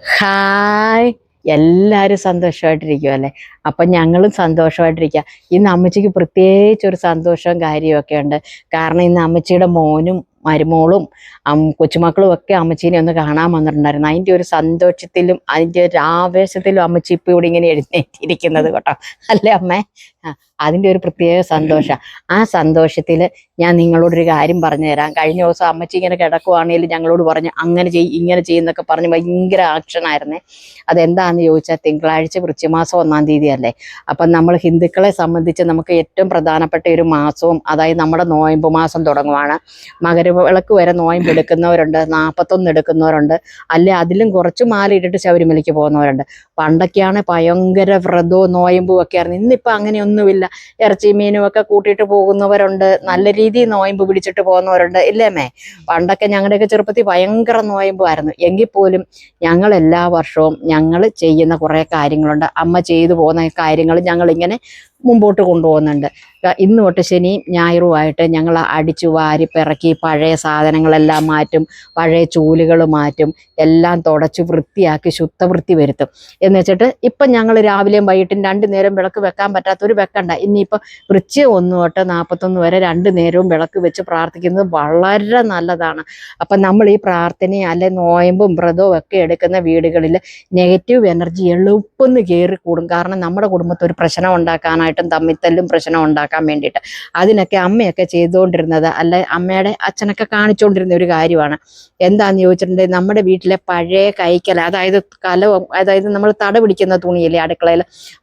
Hi, എല്ലാവരും സന്തോഷമായിട്ടിരിക്കും അല്ലേ? അപ്പം ഞങ്ങളും സന്തോഷമായിട്ടിരിക്കുക. ഇന്ന് അമ്മച്ചിക്ക് പ്രത്യേകിച്ച് ഒരു സന്തോഷവും കാര്യമൊക്കെ ഉണ്ട്. കാരണം ഇന്ന് അമ്മച്ചിയുടെ മോനും മരുമോളും കൊച്ചുമക്കളും ഒക്കെ അമ്മച്ചീനെ ഒന്ന് കാണാൻ വന്നിട്ടുണ്ടായിരുന്നു. അതിൻ്റെ ഒരു സന്തോഷത്തിലും അതിൻ്റെ ഒരു ആവേശത്തിലും അമ്മച്ചി ഇപ്പം ഇവിടെ ഇങ്ങനെ എഴുന്നേറ്റിരിക്കുന്നത് കേട്ടോ. അല്ലേ അമ്മേ? അതിൻ്റെ ഒരു പ്രത്യേക സന്തോഷമാണ്. ആ സന്തോഷത്തിൽ ഞാൻ നിങ്ങളോടൊരു കാര്യം പറഞ്ഞു തരാം. കഴിഞ്ഞ ദിവസം അമ്മച്ചി ഇങ്ങനെ കിടക്കുവാണെങ്കിൽ ഞങ്ങളോട് പറഞ്ഞു അങ്ങനെ ചെയ്യും ഇങ്ങനെ ചെയ്യുന്നൊക്കെ പറഞ്ഞ് ഭയങ്കര ആക്ഷനായിരുന്നേ. അതെന്താണെന്ന് ചോദിച്ചാൽ തിങ്കളാഴ്ച വൃശ്ചികമാസം 1-ാം തീയതി അല്ലേ? അപ്പം നമ്മൾ ഹിന്ദുക്കളെ സംബന്ധിച്ച് നമുക്ക് ഏറ്റവും പ്രധാനപ്പെട്ട ഒരു മാസവും, അതായത് നമ്മുടെ നോയമ്പ് മാസം തുടങ്ങുവാണ്. മകരവിളക്ക് വരെ നോയമ്പ് എടുക്കുന്നവരുണ്ട്, 41 എടുക്കുന്നവരുണ്ട്, അല്ലെ അതിലും കുറച്ച് മാല ഇട്ടിട്ട് ശബരിമലയ്ക്ക് പോകുന്നവരുണ്ട്. പണ്ടൊക്കെയാണ് ഭയങ്കര വ്രതവും നോയമ്പും ഒക്കെ ആയിരുന്നു. ഇന്നിപ്പോൾ അങ്ങനെയൊന്നുമില്ല. ഇറച്ചി മീനും ഒക്കെ കൂട്ടിയിട്ട് പോകുന്നവരുണ്ട്, നല്ല രീതിയിൽ നോയമ്പ് പിടിച്ചിട്ട് പോകുന്നവരുണ്ട്, ഇല്ലേമ്മേ? പണ്ടൊക്കെ ഞങ്ങളുടെയൊക്കെ ചെറുപ്പത്തിൽ ഭയങ്കര നോയമ്പുമായിരുന്നു. എങ്കിൽ പോലും ഞങ്ങൾ എല്ലാ വർഷവും ഞങ്ങൾ ചെയ്യുന്ന കുറേ കാര്യങ്ങളുണ്ട്. അമ്മ ചെയ്തു പോകുന്ന കാര്യങ്ങൾ ഞങ്ങളിങ്ങനെ മുമ്പോട്ട് കൊണ്ടുപോകുന്നുണ്ട്. ഇന്ന് തൊട്ട് ശനിയും ഞായറുമായിട്ട് ഞങ്ങൾ അടിച്ചു വാരി പിറക്കി പഴയ സാധനങ്ങളെല്ലാം മാറ്റും, പഴയ ചൂലുകൾ മാറ്റും, എല്ലാം തുടച്ച് വൃത്തിയാക്കി ശുദ്ധവൃത്തി വരുത്തും. എന്ന് വെച്ചിട്ട് ഇപ്പം ഞങ്ങൾ രാവിലെയും വൈകിട്ടും 2 നേരം വിളക്ക് വെക്കാൻ പറ്റാത്തൊരു വെക്കണ്ട. ഇനിയിപ്പോൾ വൃശ്ചികം 1 തൊട്ട് 41 വരെ 2 നേരവും വിളക്ക് വെച്ച് പ്രാർത്ഥിക്കുന്നത് വളരെ നല്ലതാണ്. അപ്പം നമ്മൾ ഈ പ്രാർത്ഥനയും അല്ലെ നോയമ്പും വ്രതവും ഒക്കെ എടുക്കുന്ന വീടുകളിൽ നെഗറ്റീവ് എനർജി എളുപ്പം കയറി കൂടും. കാരണം നമ്മുടെ കുടുംബത്തിൽ ഒരു പ്രശ്നം ഉണ്ടാക്കാനായിട്ടും തമ്മിത്തല്ലും പ്രശ്നം ഉണ്ടാക്കാൻ വേണ്ടിയിട്ട് അതിനൊക്കെ അമ്മയൊക്കെ ചെയ്തുകൊണ്ടിരുന്നത്, അല്ലെ അമ്മയുടെ അച്ഛനൊക്കെ കാണിച്ചുകൊണ്ടിരുന്ന ഒരു കാര്യമാണ്. എന്താന്ന് ചോദിച്ചിട്ടുണ്ടെങ്കിൽ നമ്മുടെ വീട്ടിലെ പഴയ കൈക്കല, അതായത് നമ്മൾ തട പിടിക്കുന്ന തുണിയില്ലേ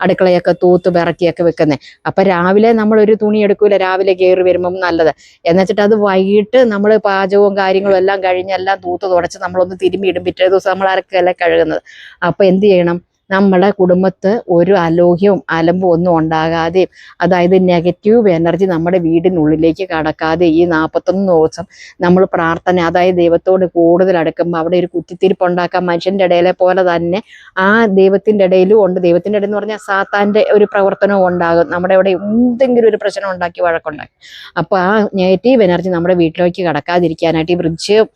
അടുക്കളയൊക്കെ തൂത്ത് പിറക്കിയൊക്കെ വെക്കുന്നത്. അപ്പം രാവിലെ നമ്മളൊരു തുണി എടുക്കൂല, രാവിലെ കയറി വരുമ്പം നല്ലത് എന്നുവെച്ചിട്ട് അത് വൈകിട്ട് നമ്മൾ പാചകവും കാര്യങ്ങളും എല്ലാം കഴിഞ്ഞ് എല്ലാം തൂത്ത് തുടച്ച് നമ്മളൊന്ന് തിരുമ്മിയിടും. പിറ്റേ ദിവസം നമ്മൾ അരക്കല്ല കഴുകുന്നത്. അപ്പം എന്ത് ചെയ്യണം? നമ്മുടെ കുടുംബത്ത് ഒരു അലോഹ്യവും അലമ്പും ഒന്നും ഉണ്ടാകാതെയും, അതായത് നെഗറ്റീവ് എനർജി നമ്മുടെ വീടിനുള്ളിലേക്ക് കടക്കാതെ ഈ 41 ദിവസം നമ്മൾ പ്രാർത്ഥന, അതായത് ദൈവത്തോട് കൂടുതൽ അടുക്കുമ്പോൾ അവിടെ ഒരു കുത്തിത്തിരിപ്പ് ഉണ്ടാക്കാൻ മനുഷ്യൻ്റെ ഇടയിലെ പോലെ തന്നെ ആ ദൈവത്തിൻ്റെ ഇടയിലും ഉണ്ട്. ദൈവത്തിൻ്റെ ഇടയിൽ എന്ന് പറഞ്ഞാൽ സാത്താൻ്റെ ഒരു പ്രവർത്തനവും ഉണ്ടാകും. നമ്മുടെ ഇവിടെ എന്തെങ്കിലും ഒരു പ്രശ്നം ഉണ്ടാക്കി വഴക്കുണ്ടാക്കി. അപ്പോൾ ആ നെഗറ്റീവ് എനർജി നമ്മുടെ വീട്ടിലേക്ക് കടക്കാതിരിക്കാനായിട്ട് ഈ വൃശ്ചികം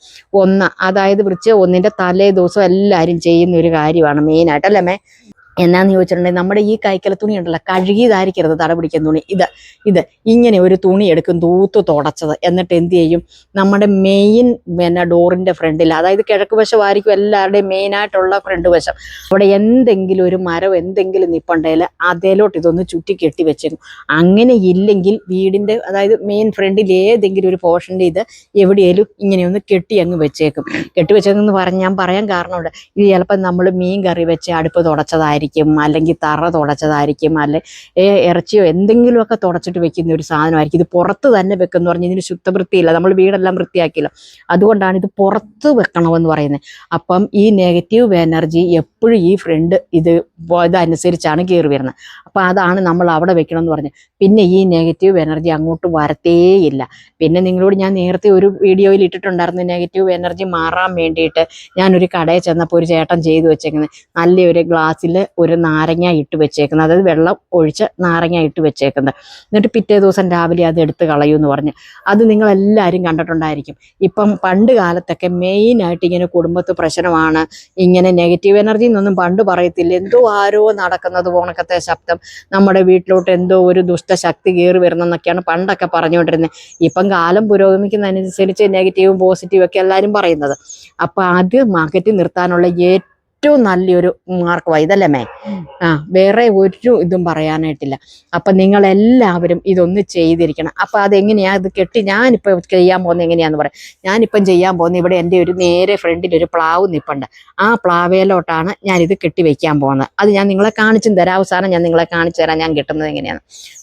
1, അതായത് വൃശ്ചികം 1-ന്റെ തലേ ദിവസം എല്ലാവരും ചെയ്യുന്ന ഒരു കാര്യമാണ് മെയിനായിട്ട്, അല്ലേ മേ? എന്നാന്ന് ചോദിച്ചിട്ടുണ്ടെങ്കിൽ നമ്മുടെ ഈ കൈക്കല തുണി ഉണ്ടല്ലോ, കഴുകിയതായിരിക്കരുത് തട പിടിക്കുന്ന തുണി. ഇത് ഇങ്ങനെ ഒരു തുണി എടുക്കും, തൂത്ത് തുടച്ചത്. എന്നിട്ട് എന്ത് ചെയ്യും? നമ്മുടെ മെയിൻ ഡോറിൻ്റെ ഫ്രണ്ടിൽ, അതായത് കിഴക്ക് വശമായിരിക്കും എല്ലാവരുടെയും മെയിനായിട്ടുള്ള ഫ്രണ്ട് വശം, അവിടെ എന്തെങ്കിലും ഒരു മരം എന്തെങ്കിലും നിപ്പുണ്ടെങ്കിൽ അതിലോട്ട് ഇതൊന്ന് ചുറ്റി കെട്ടി വെച്ചേക്കും. അങ്ങനെ ഇല്ലെങ്കിൽ വീടിൻ്റെ, അതായത് മെയിൻ ഫ്രണ്ടിൽ ഏതെങ്കിലും ഒരു പോർഷൻ്റെ ഇത് എവിടെയെങ്കിലും ഇങ്ങനെയൊന്ന് കെട്ടി അങ്ങ് വെച്ചേക്കും. കെട്ടി വെച്ചേക്കെന്ന് ഞാൻ പറയാൻ കാരണമുണ്ട്. ഇത് ചിലപ്പോൾ നമ്മൾ മീൻ കറി വെച്ച് അടുപ്പ് തുടച്ചതായിരിക്കും, അല്ലെങ്കിൽ തറ തുടച്ചതായിരിക്കും, അല്ലെ ഇറച്ചിയോ എന്തെങ്കിലുമൊക്കെ തുടച്ചിട്ട് വെക്കുന്ന ഒരു സാധനമായിരിക്കും. ഇത് പുറത്ത് തന്നെ വെക്കുന്ന പറഞ്ഞാൽ ഇതിന് ശുദ്ധവൃത്തിയില്ല, നമ്മൾ വീടെല്ലാം വൃത്തിയാക്കില്ല. അതുകൊണ്ടാണ് ഇത് പുറത്ത് വെക്കണമെന്ന് പറയുന്നത്. അപ്പം ഈ നെഗറ്റീവ് എനർജി എപ്പോഴും ഈ ഫ്രണ്ട് ഇതനുസരിച്ചാണ് കയറി വരുന്നത്. അപ്പം അതാണ് നമ്മൾ അവിടെ വെക്കണമെന്ന് പറഞ്ഞത്. പിന്നെ ഈ നെഗറ്റീവ് എനർജി അങ്ങോട്ട് വരത്തേയില്ല. പിന്നെ നിങ്ങളോട് ഞാൻ നേരത്തെ ഒരു വീഡിയോയിൽ ഇട്ടിട്ടുണ്ടായിരുന്നു, നെഗറ്റീവ് എനർജി മാറാൻ വേണ്ടിയിട്ട് ഞാനൊരു കടയിൽ ചെന്നപ്പോൾ ഒരു ചേട്ടൻ ചെയ്തു വെച്ചേക്കുന്നത്, നല്ലൊരു ഗ്ലാസ്സിൽ ഒരു നാരങ്ങ ഇട്ട് വെച്ചേക്കുന്നത്, അതായത് വെള്ളം ഒഴിച്ച് നാരങ്ങ ഇട്ട് വെച്ചേക്കുന്നത്. എന്നിട്ട് പിറ്റേ ദിവസം രാവിലെ അത് എടുത്ത് കളയുമെന്ന് പറഞ്ഞ്. അത് നിങ്ങളെല്ലാവരും കണ്ടിട്ടുണ്ടായിരിക്കും. ഇപ്പം പണ്ട് കാലത്തൊക്കെ മെയിനായിട്ട് ഇങ്ങനെ കുടുംബത്ത് പ്രശ്നമാണ്, ഇങ്ങനെ നെഗറ്റീവ് എനർജി എന്നൊന്നും പണ്ട് പറയത്തില്ല, എന്തോ ആരോ നടക്കുന്നത് പോണക്കത്തെ ശബ്ദം, നമ്മുടെ വീട്ടിലോട്ട് എന്തോ ഒരു ദുഷ്ടശക്തി കയറി വരുന്നെന്നൊക്കെയാണ് പണ്ടൊക്കെ പറഞ്ഞുകൊണ്ടിരുന്നത്. ഇപ്പം കാലം പുരോഗമിക്കുന്നതനുസരിച്ച് നെഗറ്റീവും പോസിറ്റീവും ഒക്കെ എല്ലാവരും പറയുന്നത്. അപ്പം അത് മാറ്റി നിർത്താനുള്ള ഏറ്റവും നല്ലൊരു മാർഗമാണ് ഇതല്ലേ മേ? വേറെ ഒരു ഇതും പറയാനായിട്ടില്ല. അപ്പം നിങ്ങളെല്ലാവരും ഇതൊന്ന് ചെയ്തിരിക്കണം. അപ്പം അതെങ്ങനെയാണ് ഇത് കെട്ടി ഞാനിപ്പോൾ ചെയ്യാൻ പോകുന്നത് എങ്ങനെയാണെന്ന് പറയാം. ഞാനിപ്പം ചെയ്യാൻ പോകുന്നത്, ഇവിടെ എൻ്റെ ഒരു നേരെ ഫ്രണ്ടിൽ ഒരു പ്ലാവ് നിൽപ്പുണ്ട്. ആ പ്ലാവേലോട്ടാണ് ഞാനിത് കെട്ടി വയ്ക്കാൻ പോകുന്നത്. അത് ഞാൻ നിങ്ങളെ കാണിച്ചും തരാം. അവസാനം ഞാൻ നിങ്ങളെ കാണിച്ചു തരാം ഞാൻ കെട്ടുന്നത് എങ്ങനെയാണ്.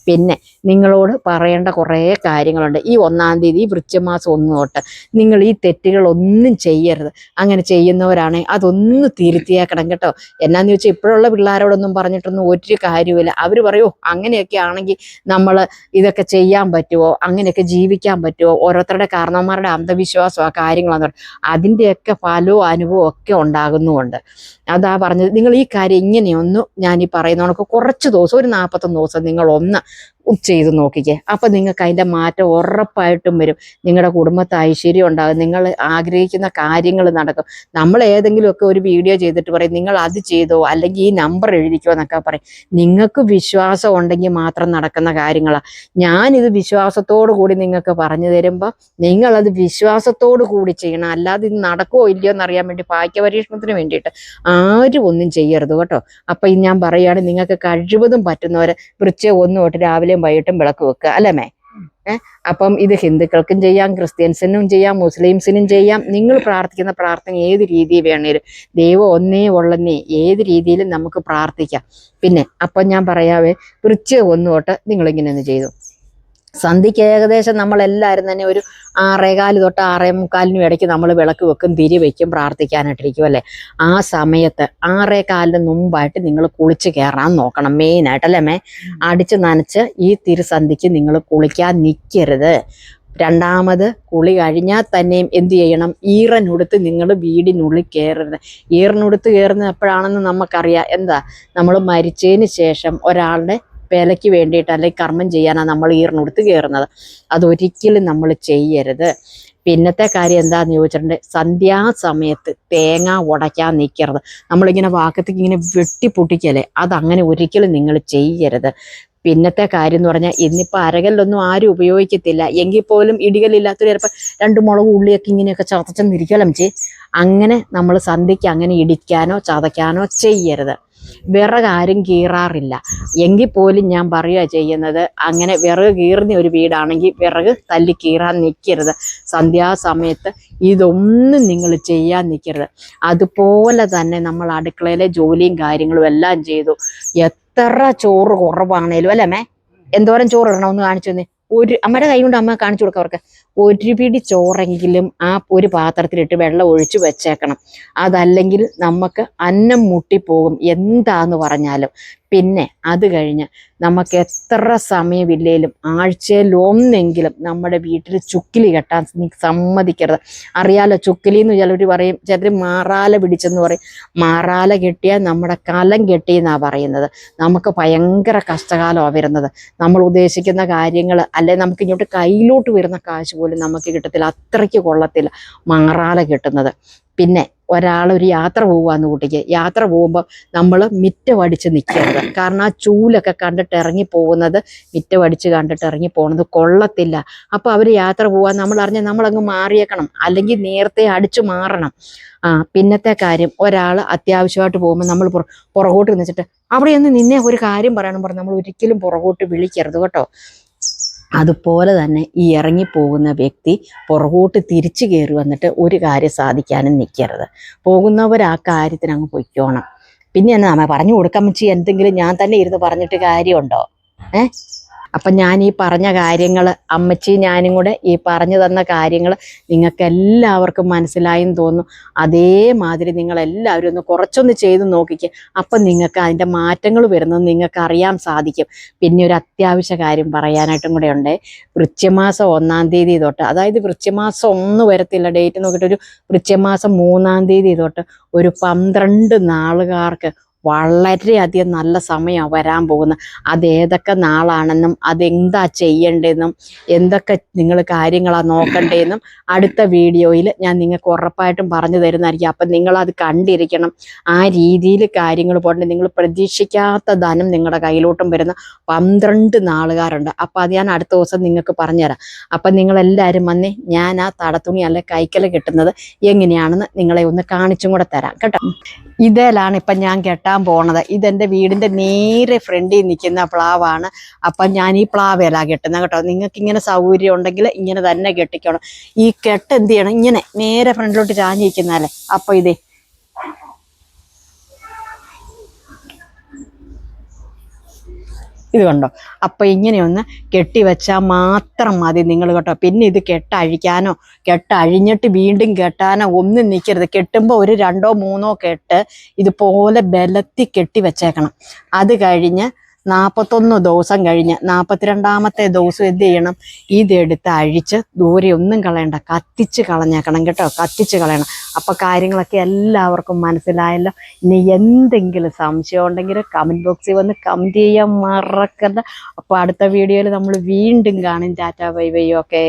പിന്നെ നിങ്ങളോട് പറയേണ്ട കുറേ കാര്യങ്ങളുണ്ട്. ഈ 1-ാം തീയതി വൃശ്ചികമാസം 1 തൊട്ട് നിങ്ങൾ ഈ തെറ്റുകളൊന്നും ചെയ്യരുത്. അങ്ങനെ ചെയ്യുന്നവരാണെങ്കിൽ അതൊന്ന് തിരുത്തിയേക്കണം കേട്ടോ. എന്നാന്ന് ചോദിച്ചാൽ ഇപ്പോഴുള്ള പിള്ളേരോടൊന്നും പറഞ്ഞിട്ടൊന്നും ഒരു കാര്യമില്ല. അവർ പറയൂ അങ്ങനെയൊക്കെ ആണെങ്കിൽ നമ്മൾ ഇതൊക്കെ ചെയ്യാൻ പറ്റുമോ, അങ്ങനെയൊക്കെ ജീവിക്കാൻ പറ്റുമോ, ഓരോരുത്തരുടെ കാരണവന്മാരുടെ അന്ധവിശ്വാസമോ കാര്യങ്ങളാന്ന് പറയും. അതിൻ്റെയൊക്കെ ഫലവും അനുഭവവും ഒക്കെ ഉണ്ടാകുന്നുമുണ്ട്. അതാ പറഞ്ഞത്, നിങ്ങൾ ഈ കാര്യം ഇങ്ങനെയൊന്നും ഞാൻ ഈ പറയുന്ന കണക്ക് കുറച്ച് ദിവസം, ഒരു 41 ദിവസം നിങ്ങളൊന്ന് ചെയ്ത് നോക്കിക്കേ. അപ്പം നിങ്ങൾക്ക് അതിൻ്റെ മാറ്റം ഉറപ്പായിട്ടും വരും. നിങ്ങളുടെ കുടുംബത്തെ ഐശ്വര്യം ഉണ്ടാകും, നിങ്ങൾ ആഗ്രഹിക്കുന്ന കാര്യങ്ങൾ നടക്കും. നമ്മൾ ഏതെങ്കിലുമൊക്കെ ഒരു വീഡിയോ ചെയ്തിട്ട് പറയും നിങ്ങൾ അത് ചെയ്തോ, അല്ലെങ്കിൽ ഈ നമ്പർ എഴുതിക്കോ എന്നൊക്കെ പറയും. നിങ്ങൾക്ക് വിശ്വാസം ഉണ്ടെങ്കിൽ മാത്രം നടക്കുന്ന കാര്യങ്ങളാണ്. ഞാനിത് വിശ്വാസത്തോടു കൂടി നിങ്ങൾക്ക് പറഞ്ഞു തരുമ്പോൾ നിങ്ങളത് വിശ്വാസത്തോടു കൂടി ചെയ്യണം. അല്ലാതെ ഇത് നടക്കുമോ ഇല്ലയോ എന്നറിയാൻ വേണ്ടി ഭാഗ്യ പരീക്ഷണത്തിന് വേണ്ടിയിട്ട് ആരും ഒന്നും ചെയ്യരുത് കേട്ടോ. അപ്പം ഇത് ഞാൻ പറയുകയാണ്, നിങ്ങൾക്ക് കഴിവതും പറ്റുന്നവരെ വൃശ്ചികം 1 തൊട്ട് രാവിലെയും വൈകിട്ടും വിളക്ക് വെക്കുക അല്ലേ. അപ്പം ഇത് ഹിന്ദുക്കൾക്കും ചെയ്യാം, ക്രിസ്ത്യൻസിനും ചെയ്യാം, മുസ്ലിംസിനും ചെയ്യാം. നിങ്ങൾ പ്രാർത്ഥിക്കുന്ന പ്രാർത്ഥന ഏത് രീതിയിൽ വേണേലും, ദൈവം ഒന്നേ ഉള്ളെന്നേ, ഏത് രീതിയിലും നമുക്ക് പ്രാർത്ഥിക്കാം. പിന്നെ അപ്പം ഞാൻ പറയാവേ, വൃശ്ചികം 1 തൊട്ട് നിങ്ങളിങ്ങനെ ഒന്ന് ചെയ്തു. സന്ധ്യയ്ക്ക് ഏകദേശം നമ്മളെല്ലാവരും തന്നെ ഒരു 6:15 തൊട്ട് 6:45 ഇടയ്ക്ക് നമ്മൾ വിളക്ക് വെക്കും, തിരി വയ്ക്കും, പ്രാർത്ഥിക്കാനായിട്ടിരിക്കും അല്ലേ. ആ സമയത്ത് 6:15 മുമ്പായിട്ട് നിങ്ങൾ കുളിച്ച് കയറാൻ നോക്കണം മെയിനായിട്ട് അല്ലേ. അടിച്ച് നനച്ച് ഈ തിരുസന്ധിക്ക് നിങ്ങൾ കുളിക്കാൻ നിൽക്കരുത്. രണ്ടാമത് കുളി കഴിഞ്ഞാൽ തന്നെയും എന്ത് ചെയ്യണം, ഈറനുടുത്ത് നിങ്ങൾ വീടിനുള്ളിൽ കയറരുത്. ഈറനുടുത്ത് കയറുന്നത് എപ്പോഴാണെന്ന് നമുക്കറിയാം. എന്താ, നമ്മൾ മരിച്ചതിന് ശേഷം ഒരാളുടെ വിലയ്ക്ക് വേണ്ടിയിട്ട് അല്ലെങ്കിൽ കർമ്മം ചെയ്യാനാണ് നമ്മൾ ഈറിനെടുത്ത് കയറുന്നത്. അതൊരിക്കലും നമ്മൾ ചെയ്യരുത്. പിന്നത്തെ കാര്യം എന്താന്ന് ചോദിച്ചിട്ടുണ്ടെങ്കിൽ, സന്ധ്യാസമയത്ത് തേങ്ങ ഉടയ്ക്കാൻ നിൽക്കരുത്. നമ്മളിങ്ങനെ വാക്കത്തേക്ക് ഇങ്ങനെ വെട്ടിപ്പൊട്ടിക്കല്ലേ, അതങ്ങനെ ഒരിക്കലും നിങ്ങൾ ചെയ്യരുത്. പിന്നത്തെ കാര്യം എന്ന് പറഞ്ഞാൽ, ഇന്നിപ്പോൾ അരകല്ലൊന്നും ആരും ഉപയോഗിക്കത്തില്ല, എങ്കിൽ പോലും ഇടികല്ലില്ലാത്തൊരു ചിലപ്പോൾ 2 മുളക് ഉള്ളിയൊക്കെ ഇങ്ങനെയൊക്കെ ചതച്ചെന്നിരിക്കലം അങ്ങനെ നമ്മൾ സന്ധ്യയ്ക്ക് അങ്ങനെ ഇടിക്കാനോ ചതയ്ക്കാനോ ചെയ്യരുത്. വിറക് ആരും കീറാറില്ല, എങ്കിൽ പോലും ഞാൻ പറയുക ചെയ്യുന്നത്, അങ്ങനെ വിറക് കീറുന്ന ഒരു വീടാണെങ്കിൽ വിറക് തല്ലി കീറാൻ നിൽക്കരുത്. സന്ധ്യാസമയത്ത് ഇതൊന്നും നിങ്ങൾ ചെയ്യാൻ നിൽക്കരുത്. അതുപോലെ തന്നെ നമ്മൾ അടുക്കളയിലെ ജോലിയും കാര്യങ്ങളും എല്ലാം ചെയ്തു. എത്ര ചോറ് കുറവാണേലും അല്ലേ, എന്തോരം ചോറ് ഇടണം ഒന്ന് കാണിച്ചു തന്നെ. അമ്മയുടെ കൈ കൊണ്ട് അമ്മ കാണിച്ചു കൊടുക്കുക അവർക്ക്. 1 പിടി ചോറെങ്കിലും ആ ഒരു പാത്രത്തിലിട്ട് വെള്ളം ഒഴിച്ച് വെച്ചേക്കണം. അതല്ലെങ്കിൽ നമുക്ക് അന്നം മുട്ടിപ്പോകും എന്താന്ന് പറഞ്ഞാലും. പിന്നെ അത് കഴിഞ്ഞ് നമുക്ക് എത്ര സമയമില്ലേലും ആഴ്ചയിൽ ഒന്നെങ്കിലും നമ്മുടെ വീട്ടിൽ ചുക്കിലി കെട്ടാൻ സമ്മതിക്കരുത്. അറിയാലോ, ചുക്കിലി എന്ന് ചിലർ പറയും, ചിലർ മാറാല പിടിച്ചെന്ന് പറയും. മാറാല കെട്ടിയാൽ നമ്മുടെ കലം കെട്ടിയെന്നാണ് പറയുന്നത്. നമുക്ക് ഭയങ്കര കഷ്ടകാലമാണ് വരുന്നത്. നമ്മൾ ഉദ്ദേശിക്കുന്ന കാര്യങ്ങൾ അല്ലെ, നമുക്ക് ഇങ്ങോട്ട് കയ്യിലോട്ട് വരുന്ന കാശ് പോലും നമുക്ക് കിട്ടത്തില്ല. അത്രയ്ക്ക് കൊള്ളത്തില്ല മാറാല കെട്ടുന്നത്. പിന്നെ ഒരാളൊരു യാത്ര പോവാന്ന് കൂട്ടിക്ക്, യാത്ര പോകുമ്പോൾ നമ്മൾ മിറ്റമടിച്ച് നിൽക്കരുത്. കാരണം ആ ചൂലൊക്കെ കണ്ടിട്ട് ഇറങ്ങി പോകുന്നത്, മിറ്റമടിച്ച് കണ്ടിട്ട് ഇറങ്ങി പോകുന്നത് കൊള്ളത്തില്ല. അപ്പോൾ അവർ യാത്ര പോകാൻ നമ്മൾ അറിഞ്ഞാൽ നമ്മളങ്ങ് മാറിയേക്കണം, അല്ലെങ്കിൽ നേരത്തെ അടിച്ചു മാറണം. പിന്നത്തെ കാര്യം, ഒരാൾ അത്യാവശ്യമായിട്ട് പോകുമ്പോൾ നമ്മൾ പുറകോട്ട് നിന്നിട്ട് അവിടെ ഒന്ന് നിന്നെ ഒരു കാര്യം പറയണം പറഞ്ഞ് നമ്മൾ ഒരിക്കലും പുറകോട്ട് വിളിക്കരുത് കേട്ടോ. അതുപോലെ തന്നെ ഈ ഇറങ്ങിപ്പോകുന്ന വ്യക്തി പുറകോട്ട് തിരിച്ചു കയറി വന്നിട്ട് ഒരു കാര്യം സാധിക്കാനും നിൽക്കരുത്. പോകുന്നവർ ആ കാര്യത്തിന് അങ്ങ് പൊയ്ക്കോണം. പിന്നെ എന്നാ അമ്മ പറഞ്ഞു കൊടുക്കാൻ വെച്ച് എന്തെങ്കിലും ഞാൻ തന്നെ ഇരുന്ന് പറഞ്ഞിട്ട് കാര്യമുണ്ടോ? അപ്പം ഞാൻ ഈ പറഞ്ഞ കാര്യങ്ങൾ, അമ്മച്ചി ഞാനും കൂടെ ഈ പറഞ്ഞു തന്ന കാര്യങ്ങൾ നിങ്ങൾക്ക് എല്ലാവർക്കും മനസ്സിലായെന്ന് തോന്നുന്നു. അതേമാതിരി നിങ്ങളെല്ലാവരും ഒന്ന് കുറച്ചൊന്ന് ചെയ്ത് നോക്കിക്കുക. അപ്പം നിങ്ങൾക്ക് അതിൻ്റെ മാറ്റങ്ങൾ വരുന്നത് നിങ്ങൾക്ക് അറിയാൻ സാധിക്കും. പിന്നെ ഒരു അത്യാവശ്യ കാര്യം പറയാനായിട്ടും കൂടെ ഉണ്ട്. വൃശ്ചികമാസം 1-ാം തീയതി തൊട്ട്, അതായത് വൃശ്ചികമാസം 1 വരത്തില്ല, ഡേറ്റ് നോക്കിയിട്ട് ഒരു വൃശ്ചികമാസം 3-ാം തീയതി തൊട്ട് ഒരു 12 നാളുകാർക്ക് വളരെയധികം നല്ല സമയമാണ് വരാൻ പോകുന്നത്. അതേതൊക്കെ നാളാണെന്നും അതെന്താ ചെയ്യേണ്ടതെന്നും എന്തൊക്കെ നിങ്ങൾ കാര്യങ്ങളാണ് നോക്കേണ്ടതെന്നും അടുത്ത വീഡിയോയിൽ ഞാൻ നിങ്ങൾക്ക് ഉറപ്പായിട്ടും പറഞ്ഞു തരുന്നതായിരിക്കും. അപ്പം നിങ്ങളത് കണ്ടിരിക്കണം. ആ രീതിയിൽ കാര്യങ്ങൾ പോകേണ്ടത്. നിങ്ങൾ പ്രതീക്ഷിക്കാത്ത ധനം നിങ്ങളുടെ കയ്യിലോട്ടും വരുന്ന 12 നാളുകാരുണ്ട്. അപ്പം അത് ഞാൻ അടുത്ത ദിവസം നിങ്ങൾക്ക് പറഞ്ഞുതരാം. അപ്പം നിങ്ങളെല്ലാവരും വന്നേ, ഞാൻ ആ തടത്തുണി അല്ലെ കൈക്കല കെട്ടുന്നത് എങ്ങനെയാണെന്ന് നിങ്ങളെ ഒന്ന് കാണിച്ചും കൂടെ തരാം കേട്ടോ. ഇതിലാണ് ഇപ്പം ഞാൻ കെട്ടാൻ പോണത്. ഇതെൻ്റെ വീടിൻ്റെ നേരെ ഫ്രണ്ടിൽ നിൽക്കുന്ന പ്ലാവാണ്. അപ്പം ഞാൻ ഈ പ്ലാവേല കെട്ടുന്നത് കേട്ടോ. നിങ്ങൾക്ക് ഇങ്ങനെ സൗകര്യം ഉണ്ടെങ്കിൽ ഇങ്ങനെ തന്നെ കെട്ടിക്കണം. ഈ കെട്ട് എന്ത് ചെയ്യണം, ഇങ്ങനെ നേരെ ഫ്രണ്ടിലോട്ട് ചാഞ്ഞിരിക്കുന്നതല്ലേ. അപ്പം ഇതേ ഇത് കണ്ടോ. അപ്പം ഇങ്ങനെയൊന്ന് കെട്ടിവെച്ചാൽ മാത്രം മതി നിങ്ങൾ കേട്ടോ. പിന്നെ ഇത് കെട്ടഴിക്കാനോ കെട്ടഴിഞ്ഞിട്ട് വീണ്ടും കെട്ടാനോ ഒന്നും നിൽക്കരുത്. കെട്ടുമ്പോൾ ഒരു 2-3 കെട്ട് ഇതുപോലെ ബലത്തി കെട്ടി വെച്ചേക്കണം. അത് കഴിഞ്ഞ് 41 ദിവസം കഴിഞ്ഞ് 42ാമത്തെ ദിവസം എന്ത് ചെയ്യണം, ഇതെടുത്ത് അഴിച്ച് ദൂരെ ഒന്നും കളയണ്ട, കത്തിച്ച് കളഞ്ഞേക്കണം കേട്ടോ, കത്തിച്ച് കളയണം. അപ്പൊ കാര്യങ്ങളൊക്കെ എല്ലാവർക്കും മനസ്സിലായല്ലോ. ഇനി എന്തെങ്കിലും സംശയം ഉണ്ടെങ്കിൽ കമന്റ് ബോക്സിൽ വന്ന് കമന്റ് ചെയ്യാൻ മറക്കണ്ട. അപ്പൊ അടുത്ത വീഡിയോയിൽ നമ്മൾ വീണ്ടും കാണും. Tata bye bye. ഓക്കേ.